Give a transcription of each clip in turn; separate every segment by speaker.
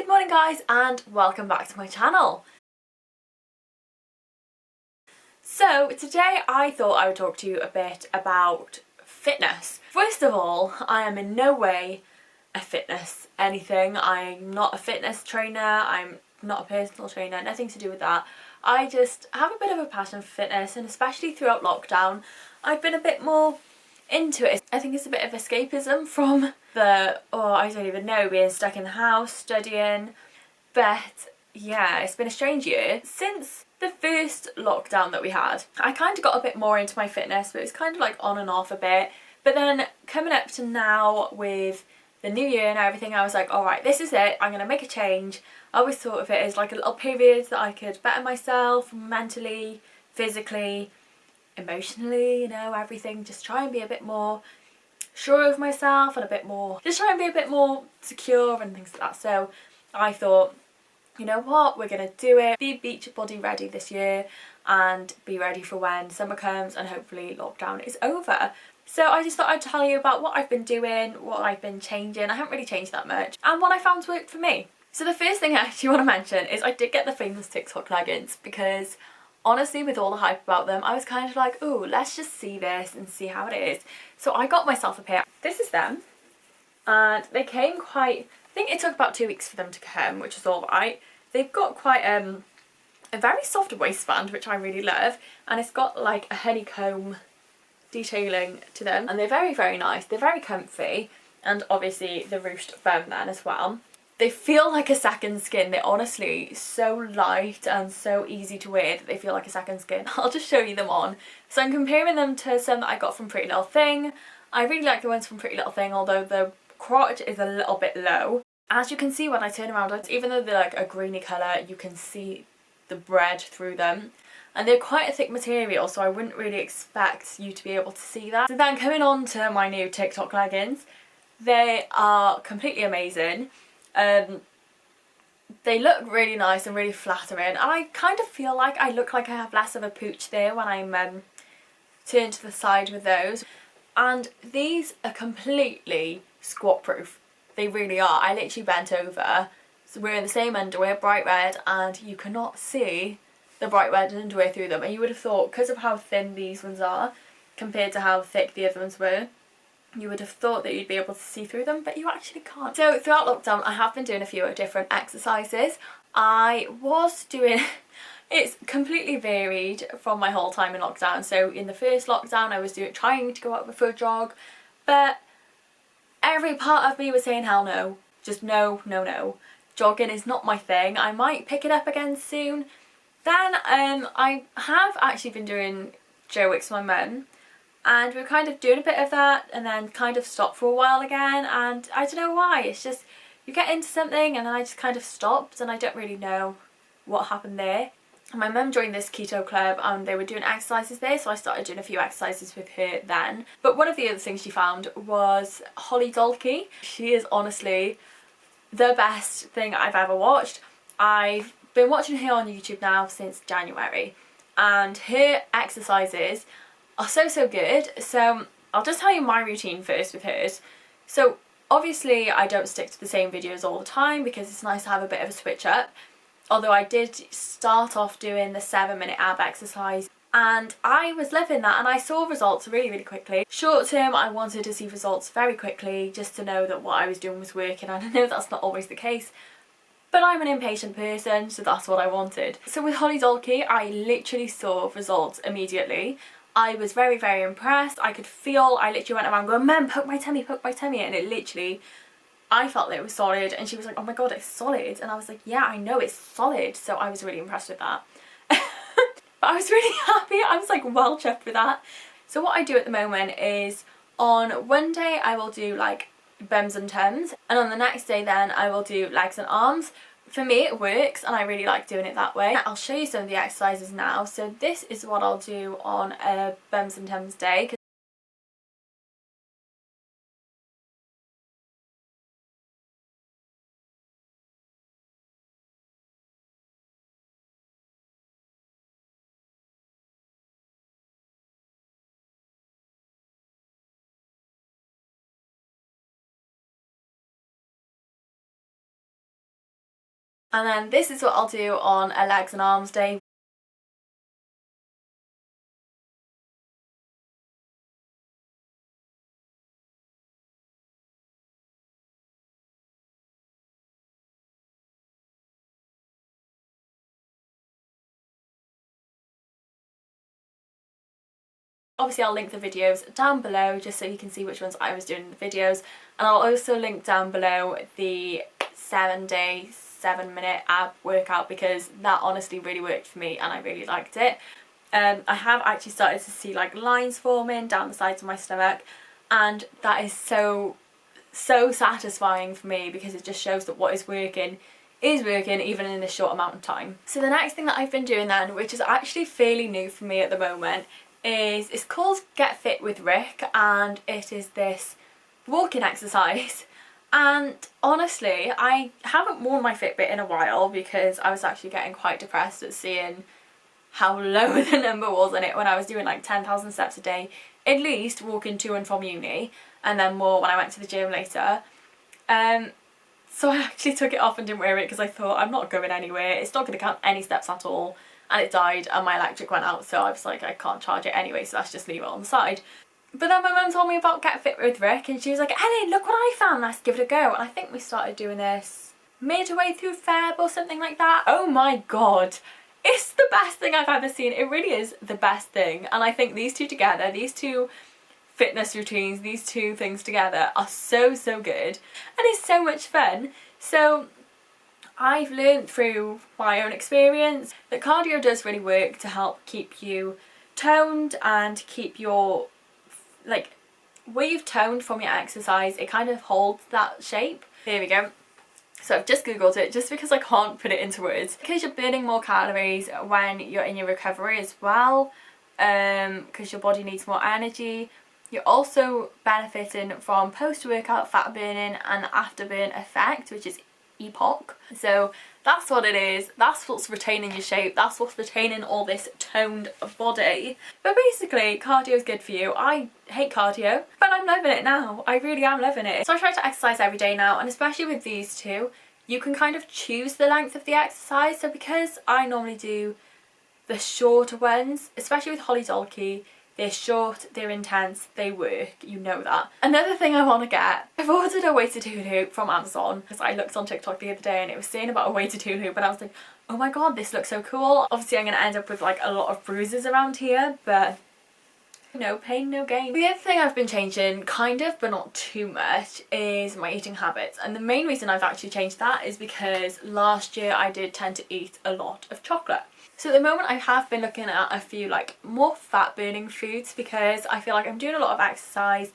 Speaker 1: Good morning guys and welcome back to my channel. So today I thought I would talk to you a bit about fitness. First of all, I am in no way a fitness anything. I'm not a fitness trainer, I'm not a personal trainer, nothing to do with that. I just have a bit of a passion for fitness, and especially throughout lockdown I've been a bit more into it. I think it's a bit of escapism from I don't even know, being stuck in the house studying. But yeah, it's been a strange year. Since the first lockdown that we had, I kind of got a bit more into my fitness, but it was kind of like on and off a bit. But then coming up to now with the new year and everything, I was like, alright, this is it, I'm gonna make a change. I always thought of it as like a little period that I could better myself mentally, physically, emotionally, you know, everything. Just try and be a bit more sure of myself and just try and be a bit more secure and things like that. So I thought, you know what, we're gonna do it, be beach body ready this year and be ready for when summer comes and hopefully lockdown is over. So I just thought I'd tell you about what I've been doing, what I've been changing. I haven't really changed that much, and what I found's worked for me. So the first thing I actually want to mention is I did get the famous TikTok leggings, because honestly, with all the hype about them, I was kind of like, oh, let's just see this and see how it is. So I got myself a pair. This is them, and they came quite, I think it took about 2 weeks for them to come, which is alright. They've got quite a very soft waistband, which I really love, and it's got like a honeycomb detailing to them, and they're very, very nice. They're very comfy, and obviously the ruched bum then as well. They feel like a second skin. They're honestly so light and so easy to wear that they feel like a second skin. I'll just show you them on. So I'm comparing them to some that I got from Pretty Little Thing. I really like the ones from Pretty Little Thing, although the crotch is a little bit low. As you can see when I turn around, even though they're like a greeny colour, you can see the bread through them. And they're quite a thick material, so I wouldn't really expect you to be able to see that. So then coming on to my new TikTok leggings, they are completely amazing. They look really nice and really flattering, and I kind of feel like I look like I have less of a pooch there when I'm turned to the side with those. And these are completely squat proof. They really are. I literally bent over, so we're in the same underwear, bright red, and you cannot see the bright red underwear through them. And you would have thought, because of how thin these ones are compared to how thick the other ones were, you would have thought that you'd be able to see through them, but you actually can't. So throughout lockdown I have been doing a few different exercises. I was doing it's completely varied from my whole time in lockdown. So in the first lockdown I was trying to go out for a jog, but every part of me was saying hell no. Just no, no, no. Jogging is not my thing. I might pick it up again soon. Then I have actually been doing aerobics with my mum, and we were kind of doing a bit of that and then kind of stopped for a while again, and I don't know why. It's just you get into something and then I just kind of stopped, and I don't really know what happened there. And my mum joined this keto club and they were doing exercises there, so I started doing a few exercises with her then. But one of the other things she found was Dolke. She is honestly the best thing I've ever watched. I've been watching her on YouTube now since January, and her exercises are so good. So I'll just tell you my routine first with hers. So obviously I don't stick to the same videos all the time because it's nice to have a bit of a switch up. Although I did start off doing the 7-minute ab exercise, and I was loving that, and I saw results really quickly. Short term I wanted to see results very quickly, just to know that what I was doing was working, and I know that's not always the case. But I'm an impatient person, so that's what I wanted. So with Dolke, I literally saw results immediately. I was very impressed. I could feel, I literally went around going, Mum, poke my tummy, and it literally, I felt that it was solid, and she was like, oh my god, it's solid. And I was like, yeah, I know it's solid. So I was really impressed with that. But I was really happy. I was like well chuffed with that. So what I do at the moment is on one day I will do like bums and tums, and on the next day then I will do legs and arms. For me it works and I really like doing it that way. I'll show you some of the exercises now. So this is what I'll do on a bums and tums day. And then this is what I'll do on a legs and arms day. Obviously I'll link the videos down below just so you can see which ones I was doing in the videos, and I'll also link down below the 7-day 7-minute ab workout because that honestly really worked for me and I really liked it. I have actually started to see like lines forming down the sides of my stomach, and that is so satisfying for me because it just shows that what is working even in a short amount of time. So the next thing that I've been doing then, which is actually fairly new for me at the moment, is it's called Get Fit with Rick, and it is this walking exercise. And honestly, I haven't worn my Fitbit in a while because I was actually getting quite depressed at seeing how low the number was on it when I was doing like 10,000 steps a day, at least walking to and from uni, and then more when I went to the gym later. So I actually took it off and didn't wear it because I thought I'm not going anywhere, it's not going to count any steps at all. And it died and my electric went out, so I was like, I can't charge it anyway, so let's just leave it on the side. But then my mum told me about Get Fit with Rick and she was like, Ellie, look what I found, let's give it a go. And I think we started doing this midway through Feb or something like that. Oh my god, it's the best thing I've ever seen. It really is the best thing. And I think these two together, these two fitness routines, these two things together are so good, and it's so much fun. So I've learned through my own experience that cardio does really work to help keep you toned and keep your, like, where you've toned from your exercise, it kind of holds that shape. There we go. So I've just googled it just because I can't put it into words. Because you're burning more calories when you're in your recovery as well, because your body needs more energy. You're also benefiting from post-workout fat burning and afterburn effect, which is EPOC. So that's what it is, that's what's retaining your shape, that's what's retaining all this toned body. But basically cardio is good for you. I hate cardio but I'm loving it now, I really am loving it. So I try to exercise every day now, and especially with these two you can kind of choose the length of the exercise. So because I normally do the shorter ones, especially with Holly Dolke, they're short, they're intense, they work, you know that. Another thing I want to get, I've ordered a weighted hula hoop from Amazon because I looked on TikTok the other day and it was saying about a weighted hula hoop and I was like, oh my god, this looks so cool. Obviously I'm going to end up with like a lot of bruises around here, but no pain, no gain. The other thing I've been changing, kind of, but not too much, is my eating habits. And the main reason I've actually changed that is because last year I did tend to eat a lot of chocolate. So at the moment I have been looking at a few like more fat burning foods because I feel like I'm doing a lot of exercise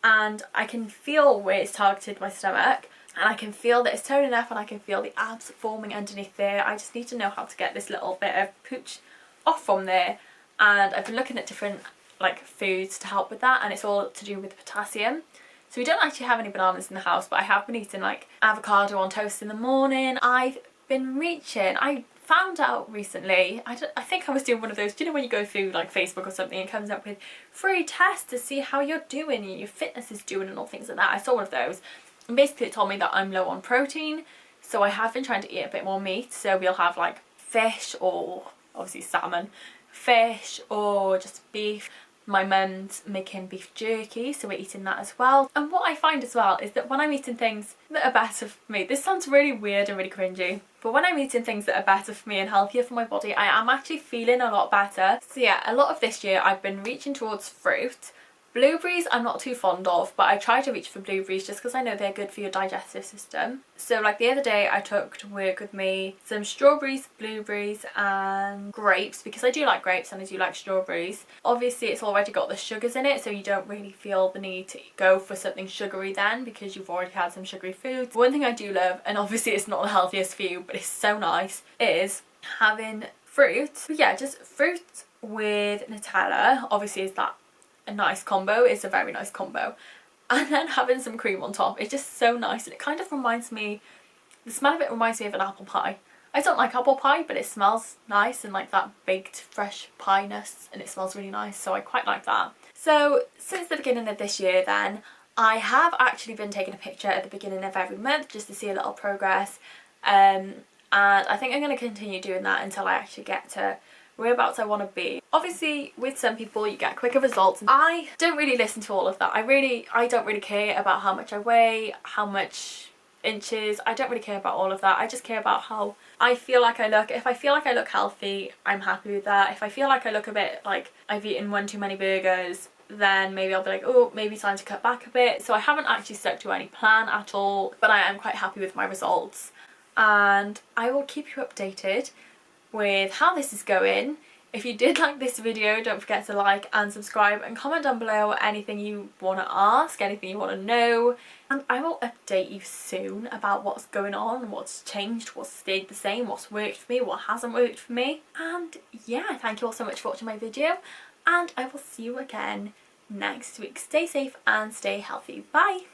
Speaker 1: and I can feel where it's targeted my stomach and I can feel that it's toning up and I can feel the abs forming underneath there. I just need to know how to get this little bit of pooch off from there, and I've been looking at different like foods to help with that, and it's all to do with potassium. So we don't actually have any bananas in the house, but I have been eating like avocado on toast in the morning. I've been reaching, I found out recently, I think I was doing one of those, do you know when you go through like Facebook or something and it comes up with free tests to see how you're doing and your fitness is doing and all things like that. I saw one of those and basically it told me that I'm low on protein, so I have been trying to eat a bit more meat. So we'll have like fish or obviously salmon, fish or just beef. My mum's making beef jerky, so we're eating that as well. And what I find as well is that when I'm eating things that are better for me, this sounds really weird and really cringy, but when I'm eating things that are better for me and healthier for my body, I am actually feeling a lot better. So yeah, a lot of this year I've been reaching towards fruit. Blueberries I'm not too fond of, but I try to reach for blueberries just because I know they're good for your digestive system. So like the other day I took to work with me some strawberries, blueberries and grapes, because I do like grapes and I do like strawberries. Obviously it's already got the sugars in it, so you don't really feel the need to go for something sugary then because you've already had some sugary foods. One thing I do love, and obviously it's not the healthiest for you but it's so nice, is having fruit. But yeah, just fruit with Nutella obviously is that a nice combo, it's a very nice combo, and then having some cream on top, it's just so nice. And it kind of reminds me, the smell of it reminds me of an apple pie. I don't like apple pie, but it smells nice and like that baked fresh pie-ness, and it smells really nice, so I quite like that. So since the beginning of this year then, I have actually been taking a picture at the beginning of every month just to see a little progress, and and I think I'm going to continue doing that until I actually get to whereabouts I want to be. Obviously with some people you get quicker results. I don't really listen to all of that. I don't really care about how much I weigh, how much inches. I don't really care about all of that. I just care about how I feel like I look. If I feel like I look healthy, I'm happy with that. If I feel like I look a bit like I've eaten one too many burgers, then maybe I'll be like, oh, maybe time to cut back a bit. So I haven't actually stuck to any plan at all, but I am quite happy with my results, and I will keep you updated with how this is going. If you did like this video, don't forget to like and subscribe and comment down below anything you want to ask, anything you want to know, and I will update you soon about what's going on, what's changed, what's stayed the same, what's worked for me, what hasn't worked for me. And yeah, thank you all so much for watching my video, and I will see you again next week. Stay safe and stay healthy. Bye!